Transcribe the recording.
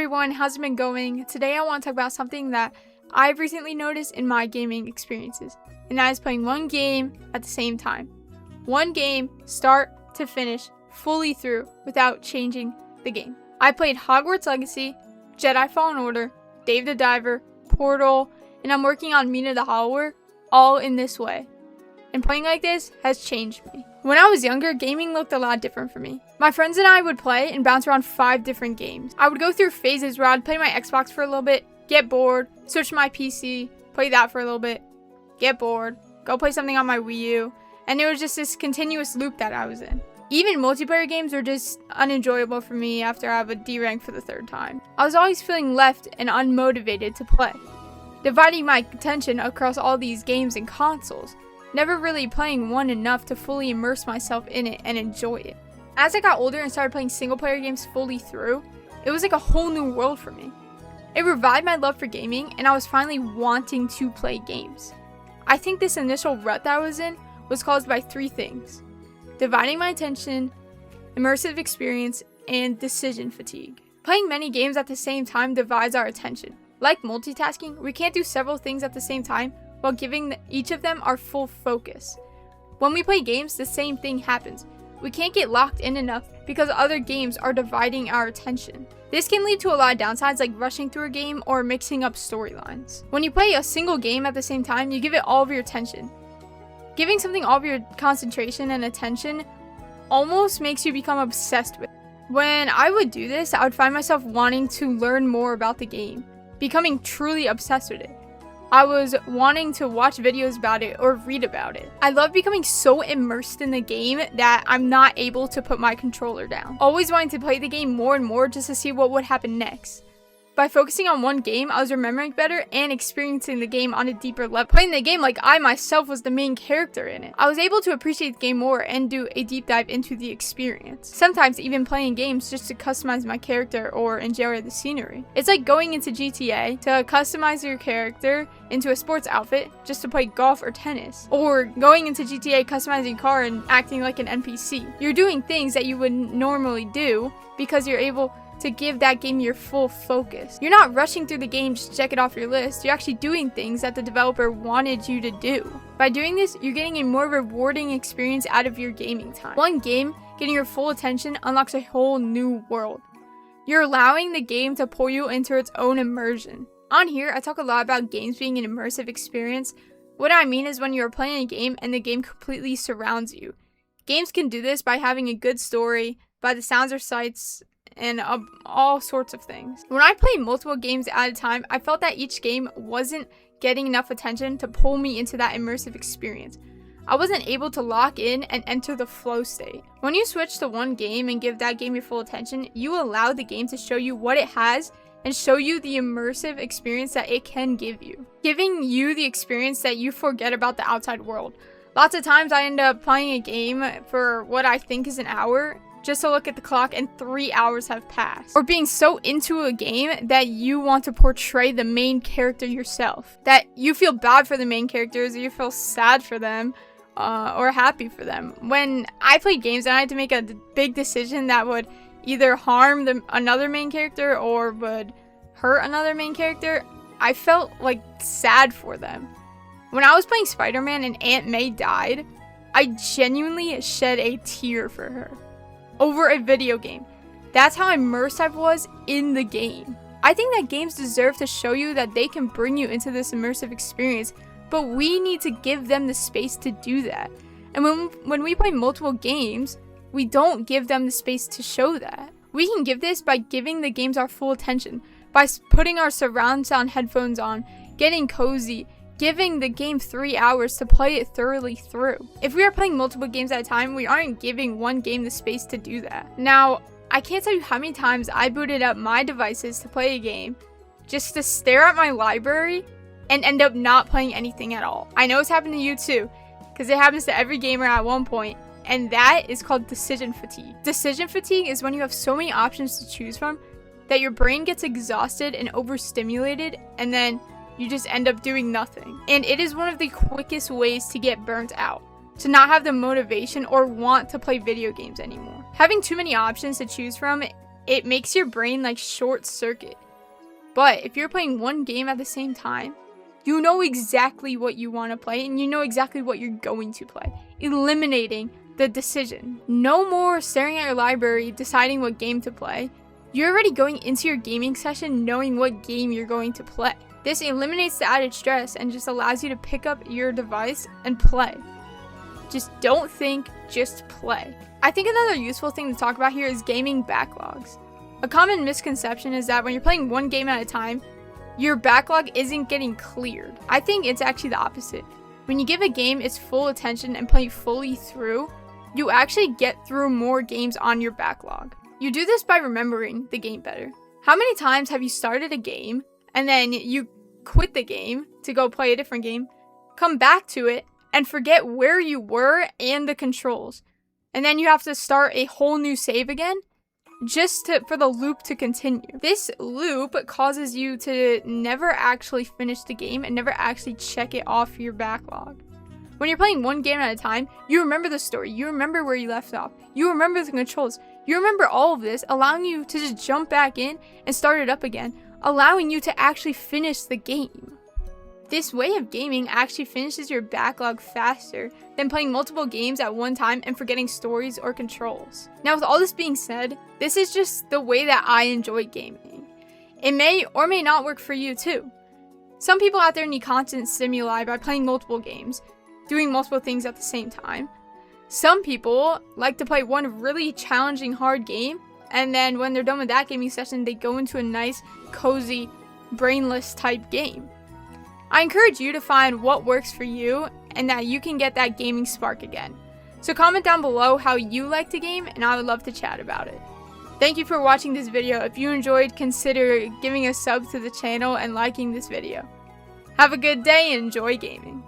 everyone, how's it been going? Today I want to talk about something that I've recently noticed in my gaming experiences, and that is playing one game at the same time. One game, start to finish, fully through, without changing the game. I played Hogwarts Legacy, Jedi Fallen Order, Dave the Diver, Portal, and I'm working on Mina the Hollower, all in this way. And playing like this has changed me. When I was younger, gaming looked a lot different for me. My friends and I would play and bounce around 5 different games. I would go through phases where I'd play my Xbox for a little bit, get bored, switch to my PC, play that for a little bit, get bored, go play something on my Wii U, and it was just this continuous loop that I was in. Even multiplayer games were just unenjoyable for me after I would derank for the 3rd time. I was always feeling left and unmotivated to play, dividing my attention across all these games and consoles, never really playing one enough to fully immerse myself in it and enjoy it. As I got older and started playing single player games fully through, it was like a whole new world for me. It revived my love for gaming, and I was finally wanting to play games. I think this initial rut that I was in was caused by 3 things: dividing my attention, immersive experience, and decision fatigue. Playing many games at the same time divides our attention. Like multitasking, we can't do several things at the same time while giving each of them our full focus. When we play games, the same thing happens. We can't get locked in enough because other games are dividing our attention. This can lead to a lot of downsides, like rushing through a game or mixing up storylines. When you play a single game at the same time, you give it all of your attention. Giving something all of your concentration and attention almost makes you become obsessed with it. When I would do this, I would find myself wanting to learn more about the game, becoming truly obsessed with it. I was wanting to watch videos about it or read about it. I love becoming so immersed in the game that I'm not able to put my controller down. Always wanting to play the game more and more just to see what would happen next. By focusing on one game, I was remembering better and experiencing the game on a deeper level. Playing the game like I myself was the main character in it. I was able to appreciate the game more and do a deep dive into the experience. Sometimes even playing games just to customize my character or enjoy the scenery. It's like going into GTA to customize your character into a sports outfit just to play golf or tennis. Or going into GTA customizing a car and acting like an NPC. You're doing things that you would normally do because you're able to give that game your full focus. You're not rushing through the game just to check it off your list. You're actually doing things that the developer wanted you to do. By doing this, you're getting a more rewarding experience out of your gaming time. One game getting your full attention unlocks a whole new world. You're allowing the game to pull you into its own immersion. On here, I talk a lot about games being an immersive experience. What I mean is when you're playing a game and the game completely surrounds you. Games can do this by having a good story, by the sounds or sights, and all sorts of things. When I played multiple games at a time, I felt that each game wasn't getting enough attention to pull me into that immersive experience. I wasn't able to lock in and enter the flow state. When you switch to one game and give that game your full attention, you allow the game to show you what it has and show you the immersive experience that it can give you, giving you the experience that you forget about the outside world. Lots of times I end up playing a game for what I think is an hour, just to look at the clock and 3 hours have passed. Or being so into a game that you want to portray the main character yourself. That you feel bad for the main characters, or you feel sad for them, or happy for them. When I played games and I had to make a big decision that would either harm another main character or would hurt another main character, I felt like sad for them. When I was playing Spider-Man and Aunt May died, I genuinely shed a tear for her. Over a video game. That's how immersed I was in the game. I think that games deserve to show you that they can bring you into this immersive experience, but we need to give them the space to do that. And when we play multiple games, we don't give them the space to show that. We can give this by giving the games our full attention, by putting our surround sound headphones on, getting cozy, giving the game 3 hours to play it thoroughly through. If we are playing multiple games at a time, we aren't giving one game the space to do that. Now, I can't tell you how many times I booted up my devices to play a game just to stare at my library and end up not playing anything at all. I know it's happened to you too, because it happens to every gamer at one point, and that is called decision fatigue. Decision fatigue is when you have so many options to choose from that your brain gets exhausted and overstimulated, and then you just end up doing nothing. And it is one of the quickest ways to get burnt out, to not have the motivation or want to play video games anymore. Having too many options to choose from it makes your brain like short circuit. But if you're playing one game at the same time, you know exactly what you want to play and you know exactly what you're going to play, eliminating the decision. No more staring at your library, deciding what game to play. You're already going into your gaming session knowing what game you're going to play. This eliminates the added stress and just allows you to pick up your device and play. Just don't think, just play. I think another useful thing to talk about here is gaming backlogs. A common misconception is that when you're playing one game at a time, your backlog isn't getting cleared. I think it's actually the opposite. When you give a game its full attention and play fully through, you actually get through more games on your backlog. You do this by remembering the game better. How many times have you started a game and then you quit the game to go play a different game, come back to it, and forget where you were and the controls? And then you have to start a whole new save again just for the loop to continue. This loop causes you to never actually finish the game and never actually check it off your backlog. When you're playing one game at a time, you remember the story, you remember where you left off, you remember the controls, you remember all of this, allowing you to just jump back in and start it up again, allowing you to actually finish the game. This way of gaming actually finishes your backlog faster than playing multiple games at one time and forgetting stories or controls. Now, with all this being said, this is just the way that I enjoy gaming. It may or may not work for you too. Some people out there need constant stimuli by playing multiple games, doing multiple things at the same time. Some people like to play one really challenging hard game, and then when they're done with that gaming session, they go into a nice, cozy, brainless type game. I encourage you to find what works for you and that you can get that gaming spark again. So comment down below how you like to game and I would love to chat about it. Thank you for watching this video. If you enjoyed, consider giving a sub to the channel and liking this video. Have a good day and enjoy gaming.